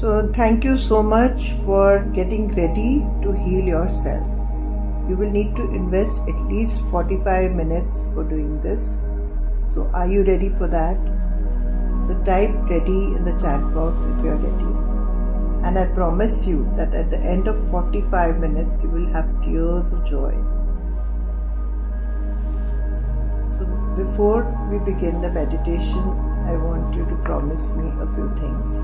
So thank you so much for getting ready to heal yourself. You will need to invest at least 45 minutes for doing this. So are you ready for that? So type ready in the chat box if you are ready. And I promise you that at the end of 45 minutes you will have tears of joy. So before we begin the meditation, I want you to promise me a few things.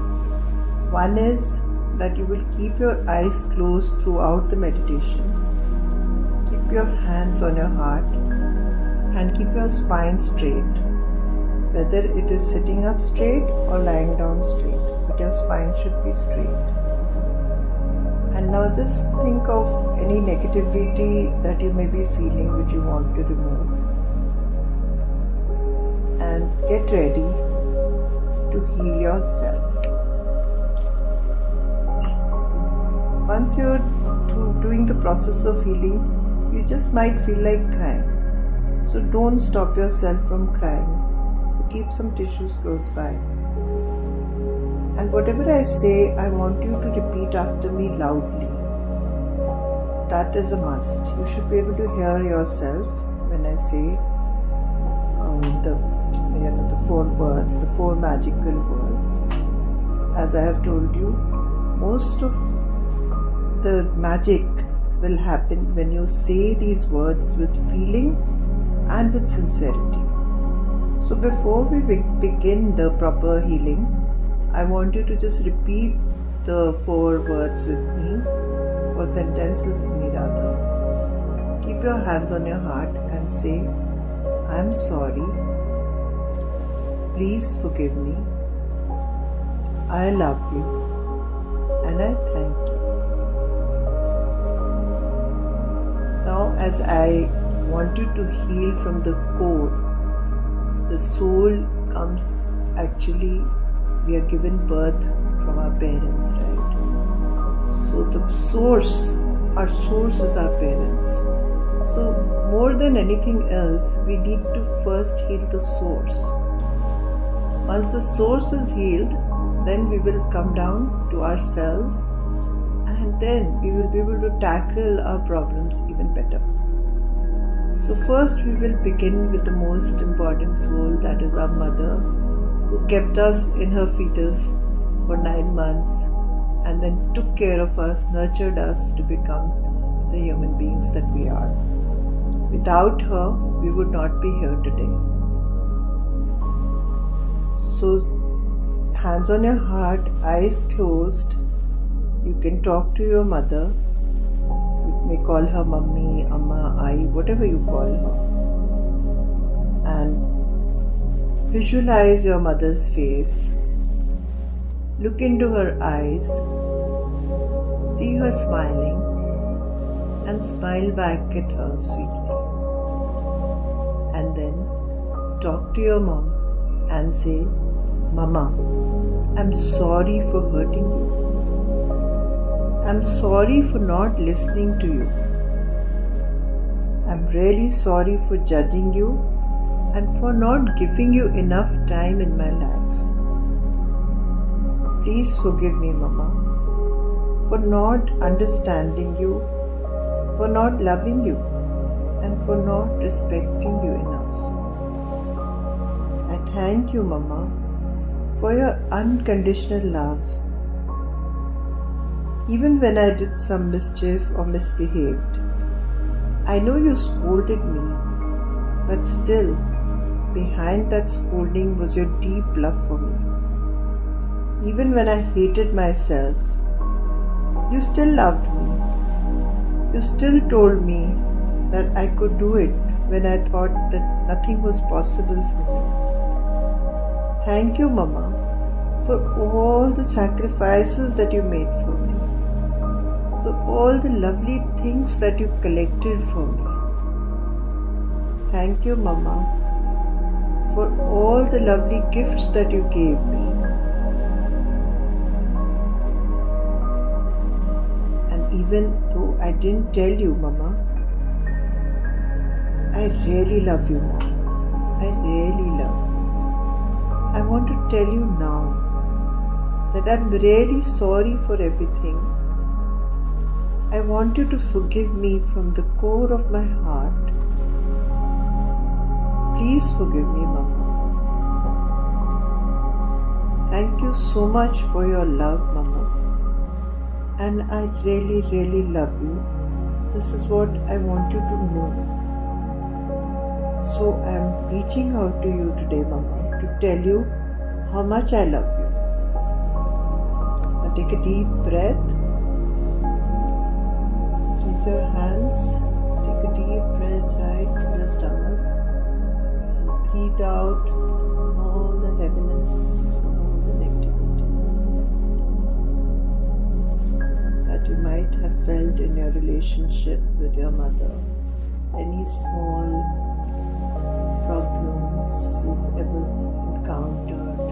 One is that you will keep your eyes closed throughout the meditation. Keep your hands on your heart and keep your spine straight. Whether it is sitting up straight or lying down straight, but your spine should be straight. And now just think of any negativity that you may be feeling which you want to remove. And get ready to heal yourself. Once you're doing the process of healing, you just might feel like crying. So don't stop yourself from crying. So keep some tissues close by. And whatever I say, I want you to repeat after me loudly. That is a must. You should be able to hear yourself when I say the 4 words, the 4 magical words. As I have told you, most of the magic will happen when you say these words with feeling and with sincerity. So before we begin the proper healing, I want you to just repeat the 4 words with me, 4 sentences with me rather. Keep your hands on your heart and say, I'm sorry, please forgive me, I love you, and I thank you. Now as I want you to heal from the core, the soul comes actually, we are given birth from our parents, right? So the source, our source is our parents. So more than anything else, we need to first heal the source. Once the source is healed, then we will come down to ourselves, and then we will be able to tackle our problems even better. So first we will begin with the most important soul, that is our mother, who kept us in her fetus for 9 months and then took care of us, nurtured us to become the human beings that we are. Without her, we would not be here today. So hands on your heart, eyes closed. You can talk to your mother. You may call her mummy, amma, ai, whatever you call her. And visualize your mother's face. Look into her eyes. See her smiling and smile back at her sweetly. And then talk to your mom and say, Mama, I'm sorry for hurting you. I'm sorry for not listening to you. I'm really sorry for judging you and for not giving you enough time in my life. Please forgive me, Mama, for not understanding you, for not loving you, and for not respecting you enough. I thank you, Mama, for your unconditional love. Even when I did some mischief or misbehaved, I know you scolded me, but still, behind that scolding was your deep love for me. Even when I hated myself, you still loved me. You still told me that I could do it when I thought that nothing was possible for me. Thank you, Mama, for all the sacrifices that you made for me. For all the lovely things that you collected for me. Thank you, Mama, for all the lovely gifts that you gave me. And even though I didn't tell you, Mama, I really love you, Mom. I really love you. I want to tell you now that I'm really sorry for everything. I want you to forgive me from the core of my heart. Please forgive me, Mama. Thank you so much for your love, Mama. And I really, really love you. This is what I want you to know. So I am reaching out to you today, Mama, to tell you how much I love you. Now take a deep breath. Raise your hands. Take a deep breath right to your stomach. Breathe out all the heaviness, all the negativity that you might have felt in your relationship with your mother. Any small problems you've ever encountered.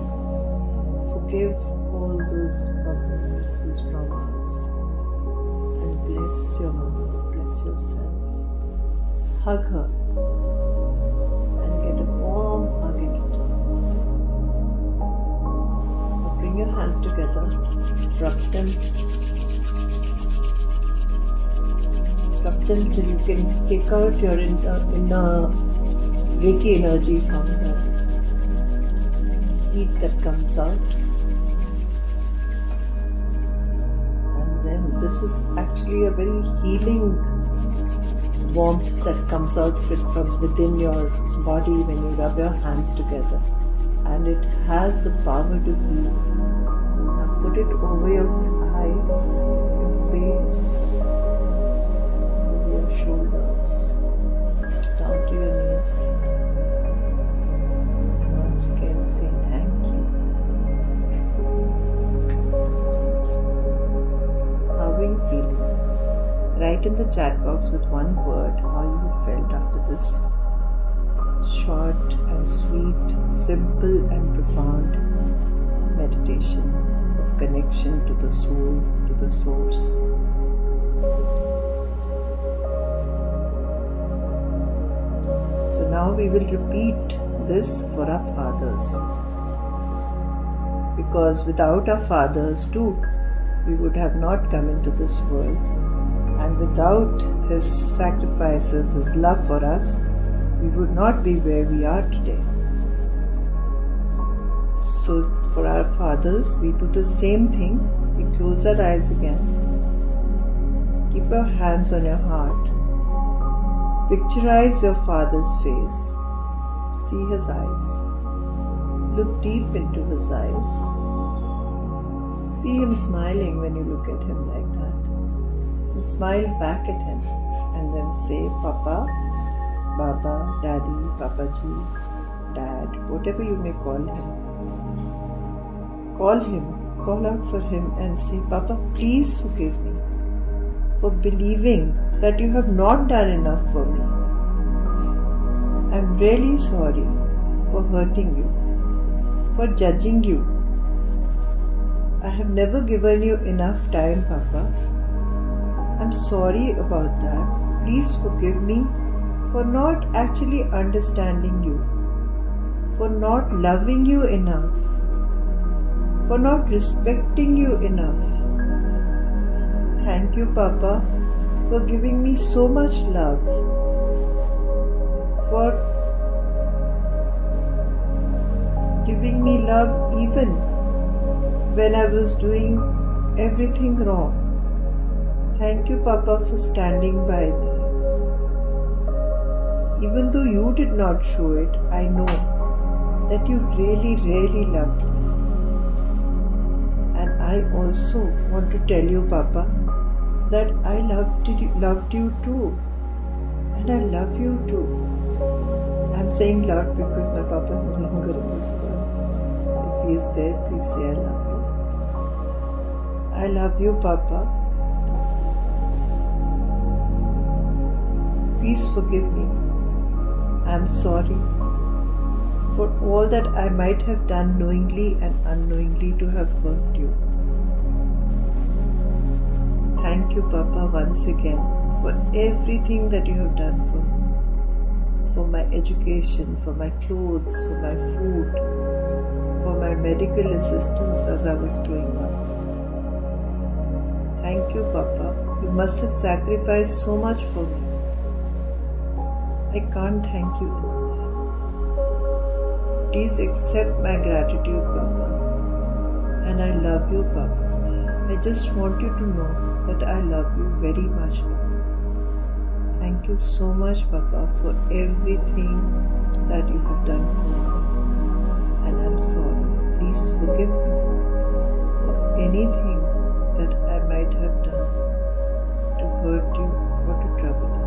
Forgive all those problems, those traumas, and bless your mother, bless yourself. Hug her and get a warm hug in return. Now bring your hands together, rub them till you can take out your inner Reiki energy from the heat that comes out. And then this is actually a very healing warmth that comes out from within your body when you rub your hands together. And it has the power to heal. Now put it over your eyes, your face, over your shoulders, down to your knees. Once again say thank you. How are you feeling? Write in the chat box with one word how you felt after this short and sweet, simple and profound meditation of connection to the soul, to the source. So now we will repeat this for our fathers, because without our fathers too, we would have not come into this world, and without his sacrifices, his love for us, we would not be where we are today. So for our fathers, we do the same thing. We close our eyes again. Keep your hands on your heart. Picturize your father's face. See his eyes. Look deep into his eyes. See him smiling when you look at him like that. And smile back at him. And then say, Papa, Baba, Daddy, Papaji, Dad, whatever you may call him. Call out for him and say, Papa, please forgive me for believing that you have not done enough for me. I'm really sorry for hurting you, for judging you. I have never given you enough time, Papa. I'm sorry about that. Please forgive me for not actually understanding you, for not loving you enough, for not respecting you enough. Thank you, Papa, for giving me so much love, for giving me love even when I was doing everything wrong. Thank you, Papa, for standing by me. Even though you did not show it, I know that you really, really loved me. And I also want to tell you, Papa, that I loved you too. And I love you too. I'm saying loved because my Papa is no longer in this world. If he is there, please say I love you. I love you, Papa. Please forgive me. I'm sorry for all that I might have done knowingly and unknowingly to have hurt you. Thank you, Papa, once again for everything that you have done for me. For my education, for my clothes, for my food, for my medical assistance as I was growing up. Thank you, Papa. You must have sacrificed so much for me. I can't thank you enough. Please accept my gratitude, Papa. And I love you, Papa. I just want you to know that I love you very much, Papa. Thank you so much, Papa, for everything that you have done for me. And I'm sorry. Please forgive me for anything that I might have done to hurt you or to trouble you.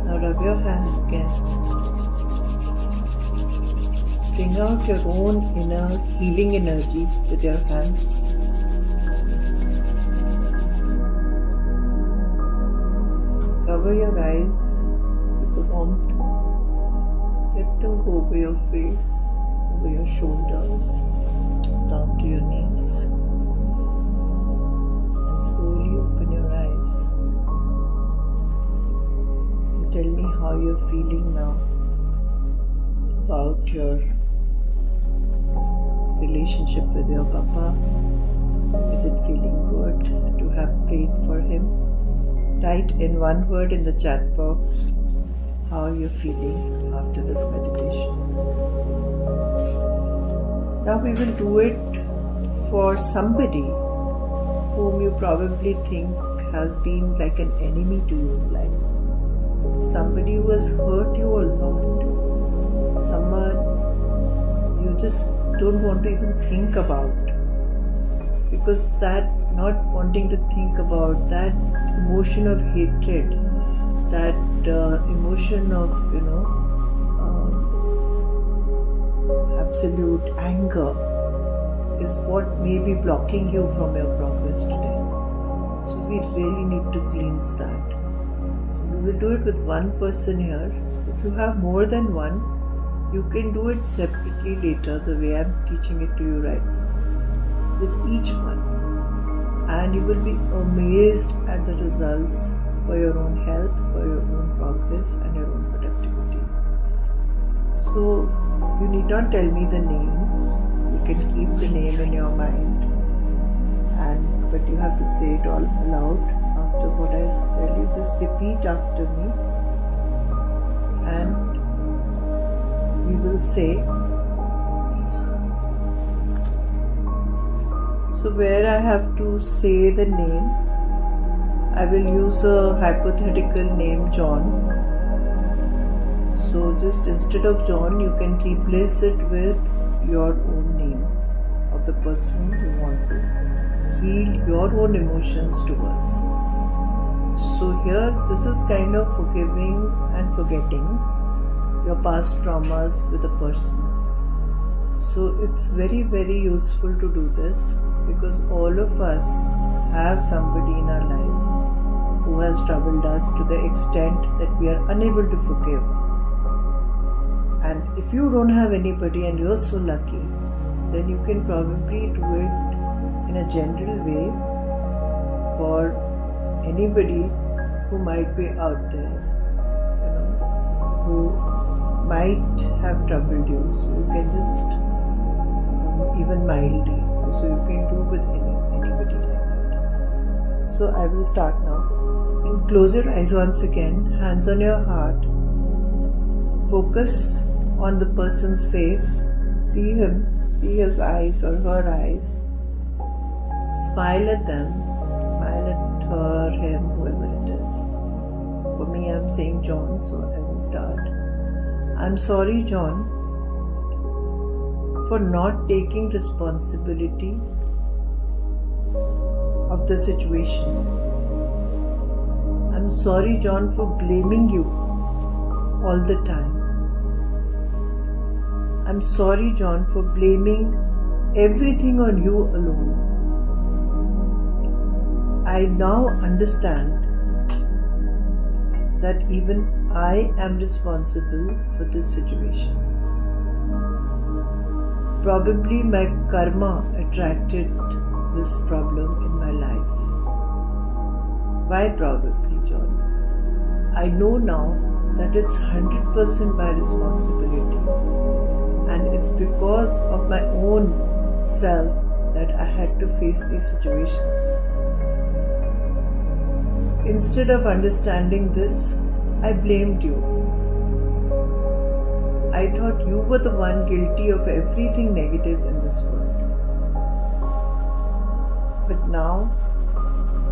Now rub your hands again. Bring out your own inner healing energy with your hands. Cover your eyes with the warmth. Let them go over your face, over your shoulders, down to your knees. And slowly open your eyes. And tell me how you're feeling now about your relationship with your Papa. Is it feeling good to have prayed for him? Write in one word in the chat box how you're feeling after this meditation. Now we will do it for somebody whom you probably think has been like an enemy to you in life. Somebody who has hurt you a lot. Someone you just don't want to even think about. Because that not wanting to think about, that emotion of hatred, that emotion of absolute anger is what may be blocking you from your progress today. So we really need to cleanse that. So we will do it with one person here. If you have more than one, you can do it separately later, the way I'm teaching it to you right now, with each one. And you will be amazed at the results for your own health, for your own progress and your own productivity. So you need not tell me the name. You can keep the name in your mind, but you have to say it all aloud after what I tell you. Just repeat after me, and we will say. So where I have to say the name, I will use a hypothetical name John. So just instead of John, you can replace it with your own name of the person you want to heal your own emotions towards. So here, this is kind of forgiving and forgetting your past traumas with a person. So it's very, very useful to do this, because all of us have somebody in our lives who has troubled us to the extent that we are unable to forgive. And if you don't have anybody and you're so lucky, then you can probably do it in a general way for anybody who might be out there, who might have troubled you. So you can just even mildly. So you can do with anybody like that. So I will start now. And close your eyes once again, hands on your heart. Focus on the person's face. See him, see his eyes or her eyes. Smile at them. Smile at her, him, whoever it is. For me, I'm saying John, so I will start. I'm sorry, John, for not taking responsibility of the situation. I'm sorry, John, for blaming you all the time. I'm sorry, John, for blaming everything on you alone. I now understand that even I am responsible for this situation. Probably my karma attracted this problem in my life. Why probably, John? I know now that it's 100% my responsibility. And it's because of my own self that I had to face these situations. Instead of understanding this, I blamed you. I thought you were the one guilty of everything negative in this world. But now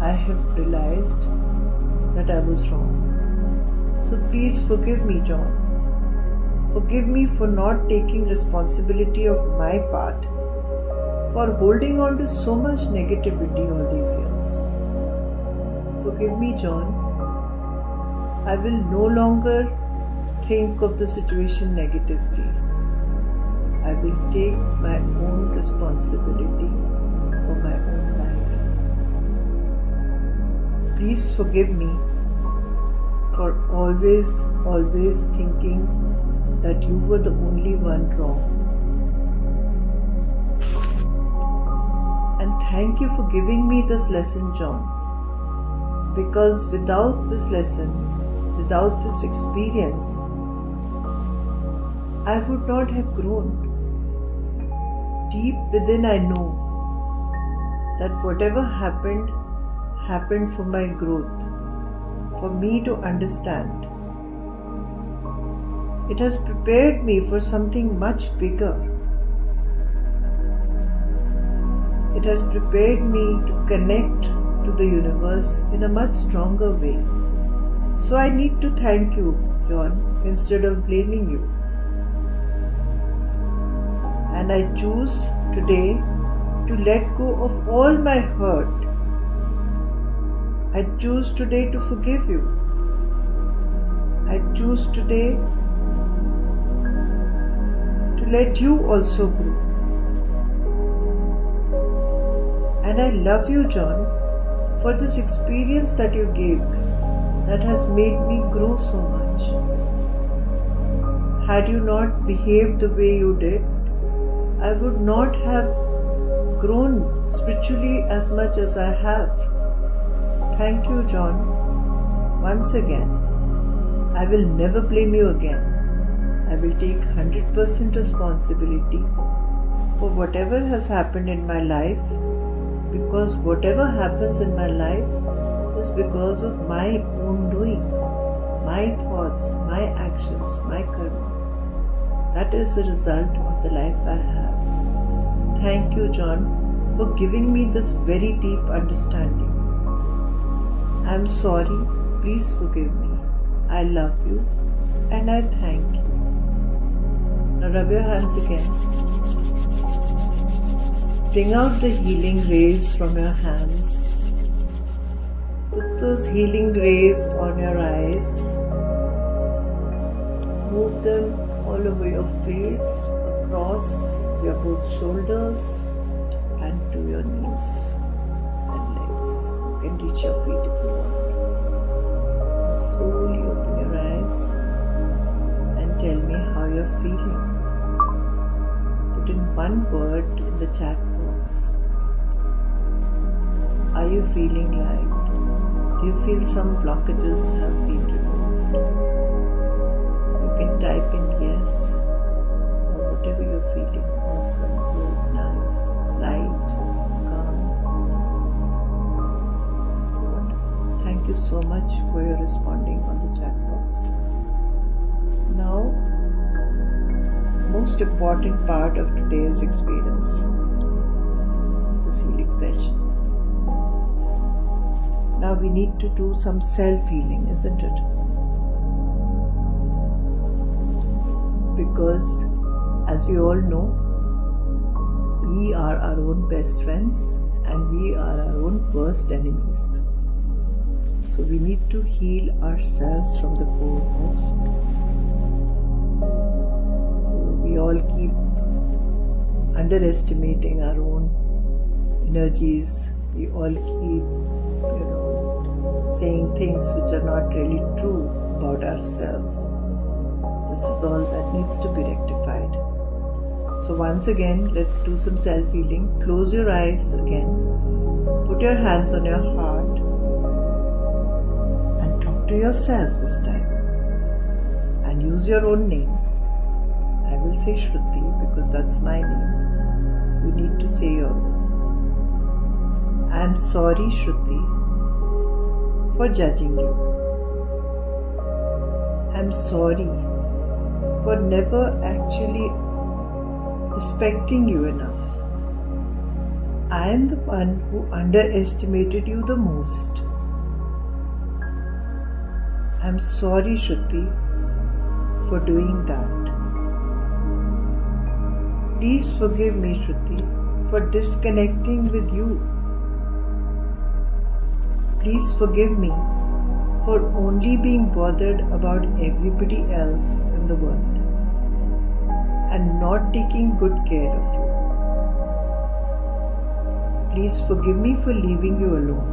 I have realized that I was wrong. So please forgive me, John. Forgive me for not taking responsibility of my part, for holding on to so much negativity all these years. Forgive me, John. I will no longer think of the situation negatively. I will take my own responsibility for my own life. Please forgive me for always thinking that you were the only one wrong. And thank you for giving me this lesson, John. Because without this lesson, without this experience, I would not have grown. Deep within I know that whatever happened for my growth, for me to understand. It has prepared me for something much bigger. It has prepared me to connect to the universe in a much stronger way. So I need to thank you, John, instead of blaming you. And I choose today to let go of all my hurt. I choose today to forgive you. I choose today to let you also grow. And I love you, John, for this experience that you gave that has made me grow so much. Had you not behaved the way you did, I would not have grown spiritually as much as I have. Thank you, John. Once again, I will never blame you again. I will take 100% responsibility for whatever has happened in my life, because whatever happens in my life is because of my own doing, my thoughts, my actions, my karma. That is the result of the life I have. Thank you, John, for giving me this very deep understanding. I am sorry. Please forgive me. I love you and I thank you. Now rub your hands again. Bring out the healing rays from your hands. Put those healing rays on your eyes. Move them all over your face, across your both shoulders and to your knees and legs. You can reach your feet if you want. Slowly open your eyes and tell me how you're feeling. Put in one word in the chat box. Are you feeling light? Do you feel some blockages have been removed? You can type in yes or whatever you're feeling. Awesome, good, nice, light, calm. So wonderful. Thank you so much for your responding on the chat box. Now, most important part of today's experience, this healing session. Now we need to do some self-healing, isn't it? Because as we all know, we are our own best friends and we are our own worst enemies. So we need to heal ourselves from the core also. So we all keep underestimating our own energies. We all keep, saying things which are not really true about ourselves. This is all that needs to be rectified. So once again, let's do some self-healing. Close your eyes again. Put your hands on your heart and talk to yourself this time. And use your own name. I will say Shruti because that's my name. You need to say your name. I am sorry, Shruti, for judging you. I am sorry for never actually respecting you enough. I am the one who underestimated you the most. I am sorry, Shruti, for doing that. Please forgive me, Shruti, for disconnecting with you. Please forgive me for only being bothered about everybody else in the world and not taking good care of you. Please forgive me for leaving you alone.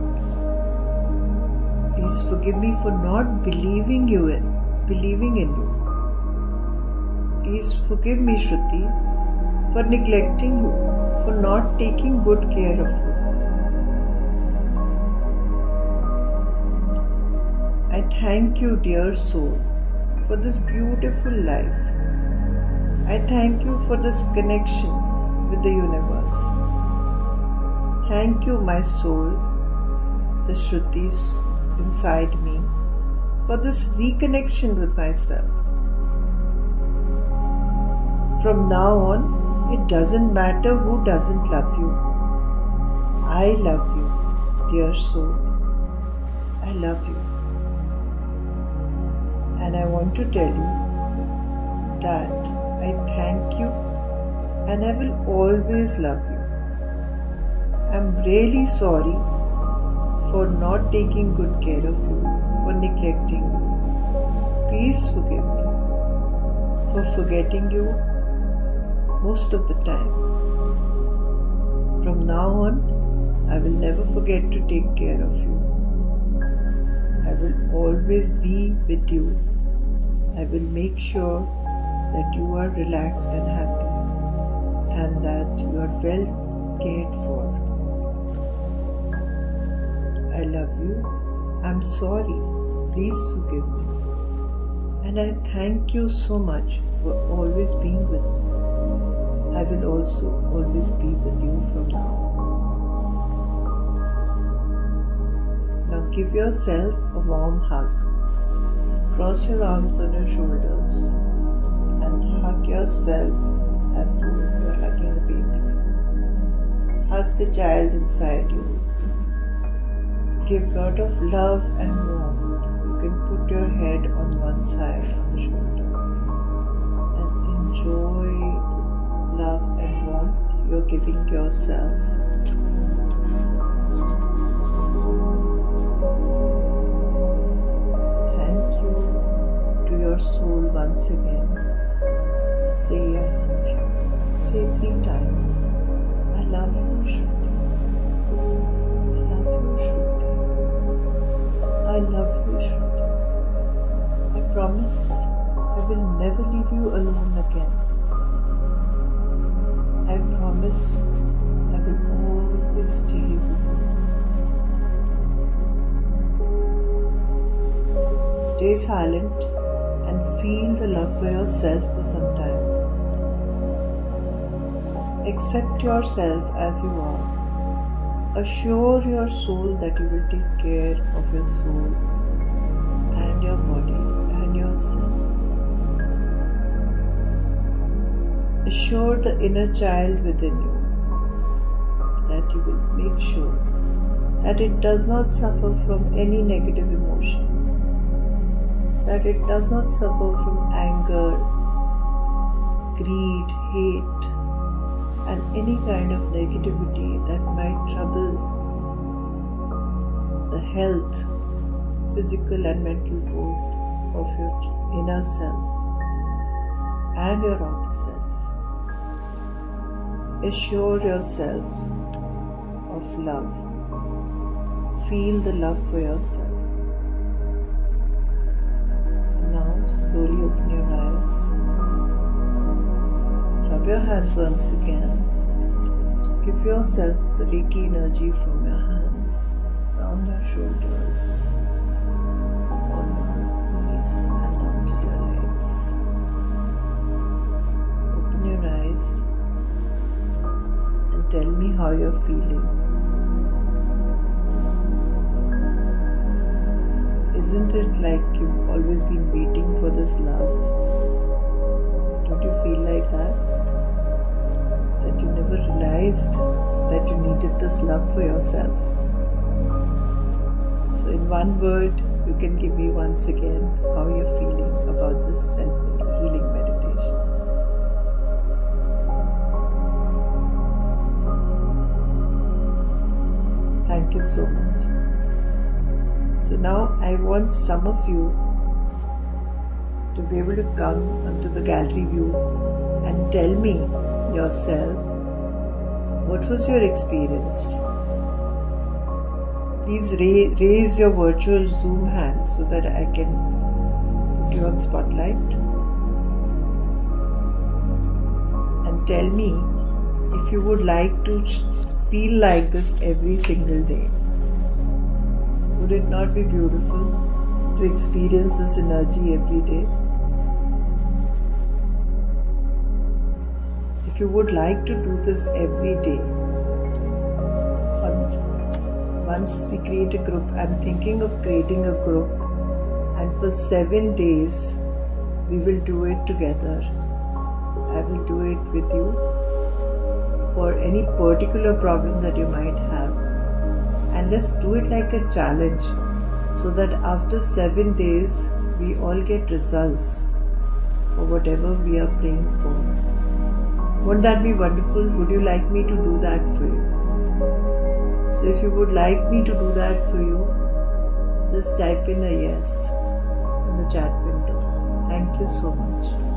Please forgive me for not believing in you. Please forgive me, Shruti, for neglecting you, for not taking good care of you. I thank you, dear soul, for this beautiful life. I thank you for this connection with the universe. Thank you, my soul, the Shrutis inside me, for this reconnection with myself. From now on, it doesn't matter who doesn't love you. I love you, dear soul. I love you. And I want to tell you that I thank you and I will always love you. I'm really sorry for not taking good care of you, for neglecting you. Please forgive me for forgetting you most of the time. From now on, I will never forget to take care of you. I will always be with you. I will make sure that you are relaxed and happy and that you are well cared for. I love you. I'm sorry. Please forgive me. And I thank you so much for always being with me. I will also always be with you from now on. Now give yourself a warm hug. Cross your arms on your shoulders and hug yourself as though you're hugging a baby. Hug the child inside you. Give a lot of love and warmth. You can put your head on one side on the shoulder and enjoy love and warmth you're giving yourself. Thank you to your soul once again. Say I love you. Say 3 times. I love you, Shruti. I love you, Shruti. I love you, Shruti. I promise I will never leave you alone again. I promise I will always stay with you. Stay silent and feel the love for yourself for some time. Accept yourself as you are. Assure your soul that you will take care of your soul and your body and yourself. Assure the inner child within you that you will make sure that it does not suffer from any negative emotions, that it does not suffer from anger, greed, hate, and any kind of negativity that might trouble the health, physical and mental both of your inner self and your outer self. Assure yourself of love. Feel the love for yourself. Now slowly open your eyes. Rub your hands once again. Give yourself the Reiki energy from your hands, down your shoulders, on your knees and down to your legs. tell me how you're feeling. Isn't it like you've always been waiting for this love? Don't you feel like that? That you never realized that you needed this love for yourself. So in one word, you can give me once again how you're feeling about this self-healing meditation. Thank you so much. So now I want some of you to be able to come onto the gallery view and tell me yourself, what was your experience? Please raise your virtual Zoom hand so that I can put you on spotlight. And tell me if you would like to feel like this every single day. Would it not be beautiful to experience this energy every day? If you would like to do this every day, once we create a group, I'm thinking of creating a group, and for 7 days we will do it together. I will do it with you for any particular problem that you might have, and let's do it like a challenge so that after 7 days we all get results for whatever we are praying for. Wouldn't that be wonderful? Would you like me to do that for you? So if you would like me to do that for you, just type in a yes in the chat window. Thank you so much.